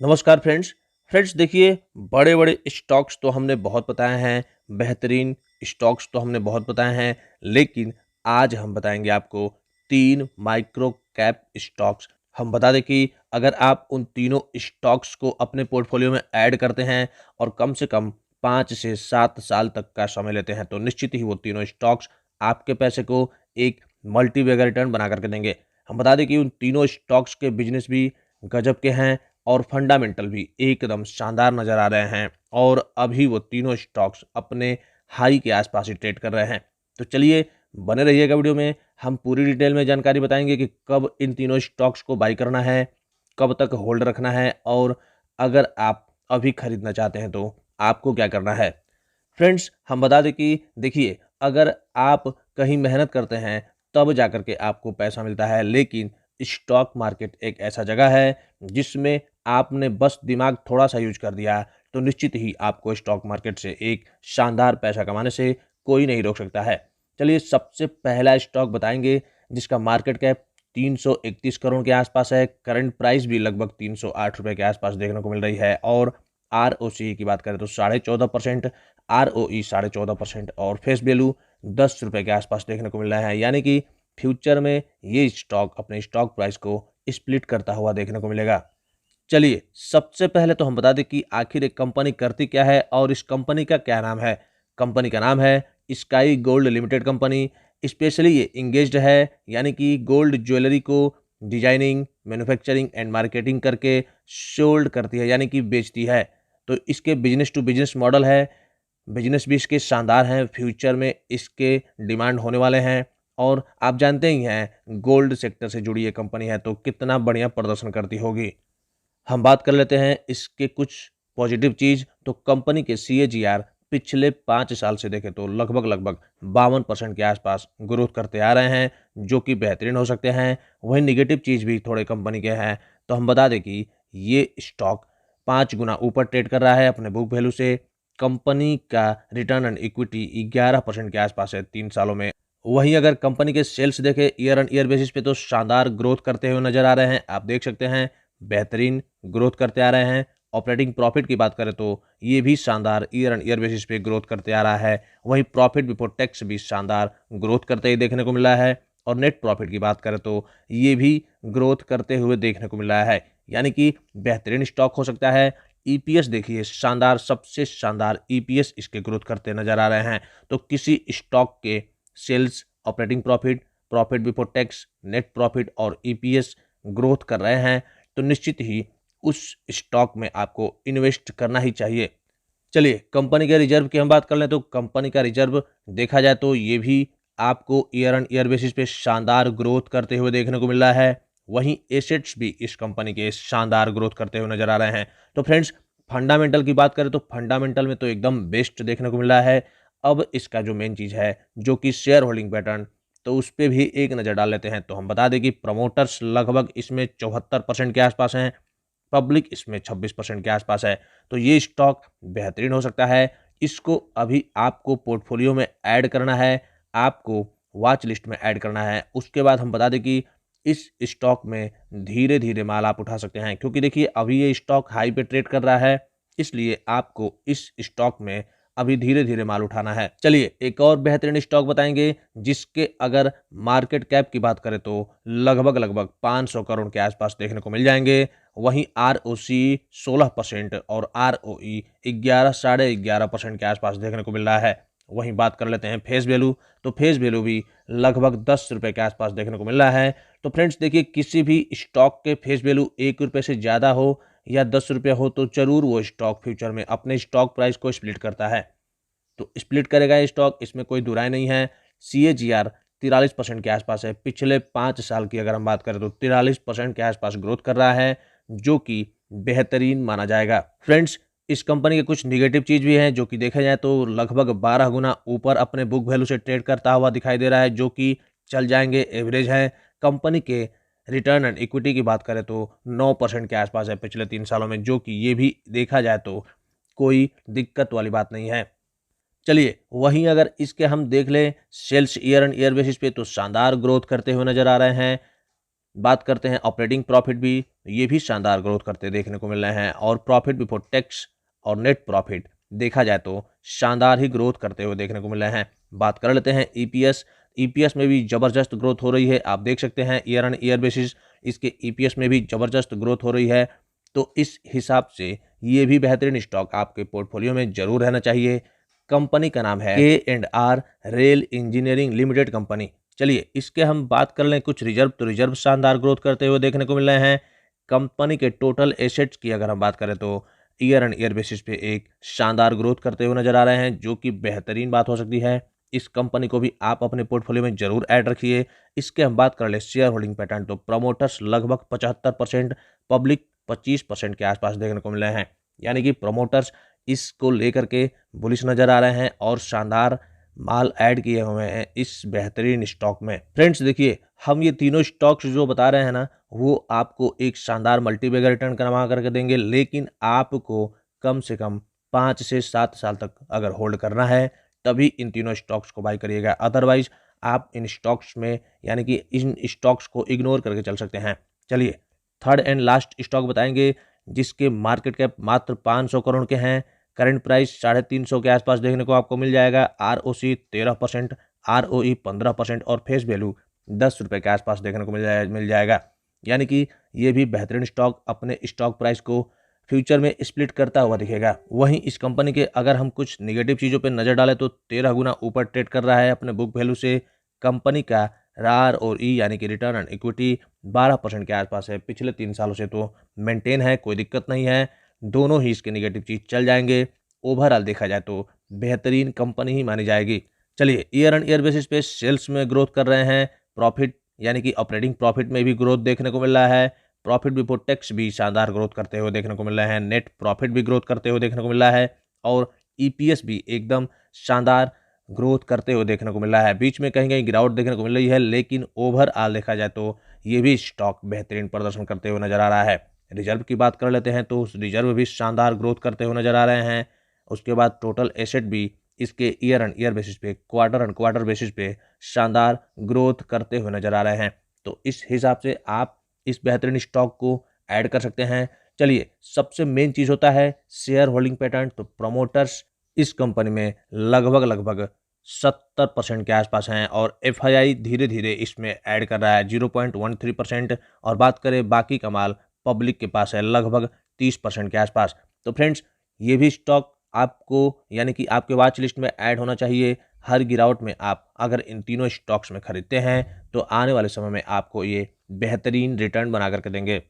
नमस्कार फ्रेंड्स देखिए, बड़े बड़े स्टॉक्स तो हमने बहुत बताए हैं, बेहतरीन स्टॉक्स तो हमने बहुत बताए हैं, लेकिन आज हम बताएंगे आपको तीन माइक्रो कैप स्टॉक्स। हम बता दें कि अगर आप उन तीनों स्टॉक्स को अपने पोर्टफोलियो में ऐड करते हैं और कम से कम 5 से 7 साल तक का समय लेते हैं तो निश्चित ही वो तीनों स्टॉक्स आपके पैसे को एक मल्टीबैगर रिटर्न बना करके देंगे। हम बता दें कि उन तीनों स्टॉक्स के बिजनेस भी गजब के हैं और फंडामेंटल भी एकदम शानदार नज़र आ रहे हैं और अभी वो तीनों स्टॉक्स अपने हाई के आसपास ही ट्रेड कर रहे हैं। तो चलिए बने रहिएगा वीडियो में, हम पूरी डिटेल में जानकारी बताएंगे कि कब इन तीनों स्टॉक्स को बाई करना है, कब तक होल्ड रखना है और अगर आप अभी खरीदना चाहते हैं तो आपको क्या करना है। फ्रेंड्स हम बता दें कि देखिए, अगर आप कहीं मेहनत करते हैं तब जाकर के आपको पैसा मिलता है, लेकिन स्टॉक मार्केट एक ऐसा जगह है जिसमें आपने बस दिमाग थोड़ा सा यूज कर दिया तो निश्चित ही आपको स्टॉक मार्केट से एक शानदार पैसा कमाने से कोई नहीं रोक सकता है। चलिए सबसे पहला स्टॉक बताएंगे जिसका मार्केट कैप 331 करोड़ के आसपास है, करंट प्राइस भी लगभग 308 रुपये के आसपास देखने को मिल रही है और ROCE की बात करें तो 14.5%, ROE 14.5% और फेस वैल्यू 10 रुपये के आसपास देखने को मिल रहा है, यानी कि फ्यूचर में ये स्टॉक अपने स्टॉक प्राइस को स्प्लिट करता हुआ देखने को मिलेगा। चलिए सबसे पहले तो हम बता दें कि आखिर एक कंपनी करती क्या है और इस कंपनी का क्या नाम है। कंपनी का नाम है sky gold limited company. Specially ये इंगेज्ड है, यानी कि गोल्ड ज्वेलरी को डिजाइनिंग, मैन्युफैक्चरिंग एंड मार्केटिंग करके सोल्ड करती है, यानी कि बेचती है। तो इसके बिजनेस टू बिजनेस मॉडल है, बिजनेस भी इसके शानदार हैं, फ्यूचर में इसके डिमांड होने वाले हैं और आप जानते ही हैं गोल्ड सेक्टर से जुड़ी ये कंपनी है तो कितना बढ़िया प्रदर्शन करती होगी। हम बात कर लेते हैं इसके कुछ पॉजिटिव चीज़। तो कंपनी के CAGR पिछले 5 साल से देखें तो लगभग 52% के आसपास ग्रोथ करते आ रहे हैं, जो कि बेहतरीन हो सकते हैं। वहीं निगेटिव चीज़ भी थोड़े कंपनी के हैं। तो हम बता दें कि ये स्टॉक 5 गुना ऊपर ट्रेड कर रहा है अपने बुक वैल्यू से। कंपनी का रिटर्न ऑन इक्विटी 11% के आसपास है 3 सालों में। वहीं अगर कंपनी के सेल्स देखें ईयर ऑन ईयर बेसिस पे तो शानदार ग्रोथ करते हुए नजर आ रहे हैं, आप देख सकते हैं बेहतरीन ग्रोथ करते आ रहे हैं। ऑपरेटिंग प्रॉफिट की बात करें तो ये भी शानदार ईयर ऑन ईयर बेसिस पे ग्रोथ करते आ रहा है। वहीं प्रॉफिट बिफोर टैक्स भी शानदार ग्रोथ करते ही देखने को मिल रहा है और नेट प्रॉफिट की बात करें तो ये भी ग्रोथ करते हुए देखने को मिल रहा है, यानी कि बेहतरीन स्टॉक हो सकता है। EPS देखिए शानदार, सबसे शानदार EPS इसके ग्रोथ करते नजर आ रहे हैं। तो किसी स्टॉक के sales, operating profit, profit before tax, net profit और EPS ग्रोथ कर रहे हैं तो निश्चित ही उस स्टॉक में आपको इन्वेस्ट करना ही चाहिए। चलिए कंपनी के रिजर्व की हम बात कर लें तो कंपनी का रिजर्व देखा जाए तो ये भी आपको ईयर ऑन ईयर बेसिस पे शानदार ग्रोथ करते हुए देखने को मिल रहा है। वहीं एसेट्स भी इस कंपनी के शानदार ग्रोथ करते हुए नजर आ रहे हैं। तो फ्रेंड्स फंडामेंटल की बात करें तो फंडामेंटल में तो एकदम बेस्ट देखने को मिल रहा है। अब इसका जो मेन चीज़ है जो कि शेयर होल्डिंग पैटर्न, तो उस पर भी एक नज़र डाल लेते हैं। तो हम बता दें कि प्रमोटर्स लगभग इसमें 74% के आसपास हैं, पब्लिक इसमें 26% के आसपास है। तो ये स्टॉक बेहतरीन हो सकता है। इसको अभी आपको पोर्टफोलियो में ऐड करना है, आपको वॉच लिस्ट में ऐड करना है। उसके बाद हम बता दें कि इस स्टॉक में धीरे धीरे माल आप उठा सकते हैं, क्योंकि देखिए अभी ये स्टॉक हाई पे ट्रेड कर रहा है, इसलिए आपको इस स्टॉक में अभी धीरे धीरे माल उठाना है। चलिए एक और बेहतरीन स्टॉक बताएंगे जिसके अगर मार्केट कैप की बात करें तो लगभग 500 करोड़ के आसपास देखने को मिल जाएंगे। वहीं ROC 16% और ROE 11 साढ़े 11% के आसपास देखने को मिल रहा है। वहीं बात कर लेते हैं फेस वैल्यू, तो फेस वैल्यू भी लगभग 10 रुपये के आसपास देखने को मिल रहा है। तो फ्रेंड्स देखिए, किसी भी स्टॉक के फेस वैल्यू 1 रुपये से ज़्यादा हो या 10 रुपये हो तो जरूर वो स्टॉक फ्यूचर में अपने स्टॉक प्राइस को स्प्लिट करता है। तो स्प्लिट करेगा ये स्टॉक, इसमें कोई दुराई नहीं है। CAGR 43% के आसपास है। पिछले 5 साल की अगर हम बात करें तो 43% के आसपास ग्रोथ कर रहा है, जो कि बेहतरीन माना जाएगा। फ्रेंड्स इस कंपनी के कुछ निगेटिव चीज़ भी हैं, जो कि देखा जाए तो लगभग 12 गुना ऊपर अपने बुक वैल्यू से ट्रेड करता हुआ दिखाई दे रहा है, जो कि चल जाएंगे, एवरेज है। कंपनी के रिटर्न ऑन इक्विटी की बात करें तो 9% के आसपास है पिछले 3 सालों में, जो कि ये भी देखा जाए तो कोई दिक्कत वाली बात नहीं है। चलिए वहीं अगर इसके हम देख लें sales year on year basis पे तो शानदार ग्रोथ करते हुए नजर आ रहे हैं। बात करते हैं ऑपरेटिंग प्रॉफिट भी, ये भी शानदार ग्रोथ करते देखने को मिल रहे हैं और प्रॉफिट बिफोर टैक्स और नेट प्रॉफिट देखा जाए तो शानदार ही ग्रोथ करते हुए देखने को मिल रहे हैं। बात कर लेते हैं ईपीएस। ईपीएस में भी ज़बरदस्त ग्रोथ हो रही है, आप देख सकते हैं ईयर ऑन ईयर बेसिस इसके ईपीएस में भी ज़बरदस्त ग्रोथ हो रही है। तो इस हिसाब से ये भी बेहतरीन स्टॉक आपके पोर्टफोलियो में जरूर रहना चाहिए। कंपनी का नाम है K&R rail engineering limited company. चलिए इसके हम बात कर लें कुछ रिजर्व, तो रिजर्व शानदार ग्रोथ करते हुए देखने को मिल रहे हैं। कंपनी के टोटल एसेट्स की अगर हम बात करें तो ईयर एंड ईयर बेसिस पे एक शानदार ग्रोथ करते हुए नजर आ रहे हैं, जो कि बेहतरीन बात हो सकती है। इस कंपनी को भी आप अपने पोर्टफोलियो में जरूर ऐड रखिए। इसके हम बात कर ले शेयर होल्डिंग पैटर्न, तो प्रमोटर्स लगभग 75%, पब्लिक 25% के आसपास देखने को मिल रहे हैं। यानी कि प्रमोटर्स इसको लेकर के बुलिश नजर आ रहे हैं और शानदार माल ऐड किए हुए हैं इस बेहतरीन स्टॉक में। फ्रेंड्स देखिए, हम ये तीनों स्टॉक्स जो बता रहे हैं ना, वो आपको एक शानदार मल्टीबैगर रिटर्न कमा करके देंगे, लेकिन आपको कम से कम 5 से 7 साल तक अगर होल्ड करना है तभी इन तीनों स्टॉक्स को बाई करिएगा। अदरवाइज आप इन स्टॉक्स में यानी कि इन स्टॉक्स को इग्नोर करके चल सकते हैं। चलिए थर्ड एंड लास्ट स्टॉक बताएंगे जिसके मार्केट कैप मात्र 500 करोड़ के हैं, करंट प्राइस 350 के आसपास देखने को आपको मिल जाएगा, आरओसी 13%, आरओई 15% और फेस वैल्यू 10 रुपये के आसपास देखने को मिल जाएगा। यानी कि ये भी बेहतरीन स्टॉक अपने स्टॉक प्राइस को फ्यूचर में स्प्लिट करता हुआ दिखेगा। वहीं इस कंपनी के अगर हम कुछ निगेटिव चीज़ों पर नज़र डालें तो 13 गुना ऊपर ट्रेड कर रहा है अपने बुक वैल्यू से। कंपनी का आर और ई यानी कि रिटर्न ऑन इक्विटी 12% के आसपास है, पिछले 3 सालों से तो मेंटेन है, कोई दिक्कत नहीं है। दोनों ही इसके निगेटिव चीज़ चल जाएंगे। ओवरऑल देखा जाए तो बेहतरीन कंपनी ही मानी जाएगी। चलिए ईयर ऑन ईयर बेसिस पे सेल्स में ग्रोथ कर रहे हैं, प्रॉफिट यानी कि ऑपरेटिंग प्रॉफिट में भी ग्रोथ देखने को मिल रहा है, प्रॉफिट बिफोर टैक्स भी शानदार ग्रोथ करते हुए देखने को मिल रहे हैं, नेट प्रॉफिट भी ग्रोथ करते हुए देखने को मिल रहा है और ईपीएस भी एकदम शानदार ग्रोथ करते हुए देखने को मिल रहा है। बीच में कहीं कहीं गिरावट देखने को मिल रही है, लेकिन ओवरऑल देखा जाए तो ये भी स्टॉक बेहतरीन प्रदर्शन करते हुए नजर आ रहा है। रिजर्व की बात कर लेते हैं तो रिजर्व भी शानदार ग्रोथ करते हुए नजर आ रहे हैं। उसके बाद टोटल एसेट भी इसके ईयर एंड ईयर बेसिस पे, क्वार्टर एंड क्वार्टर बेसिस पे शानदार ग्रोथ करते हुए नजर आ रहे हैं। तो इस हिसाब से आप इस बेहतरीन स्टॉक को ऐड कर सकते हैं। चलिए सबसे मेन चीज़ होता है शेयर होल्डिंग पैटर्न, तो प्रमोटर्स इस कंपनी में लगभग 70% के आसपास हैं और एफआईआई धीरे धीरे इसमें ऐड कर रहा है 0.13%। और बात करें बाकी का माल पब्लिक के पास है लगभग 30% के आसपास। तो फ्रेंड्स ये भी स्टॉक आपको यानी कि आपके वॉच लिस्ट में ऐड होना चाहिए। हर गिरावट में आप अगर इन तीनों स्टॉक्स में खरीदते हैं तो आने वाले समय में आपको ये बेहतरीन रिटर्न बना करके देंगे।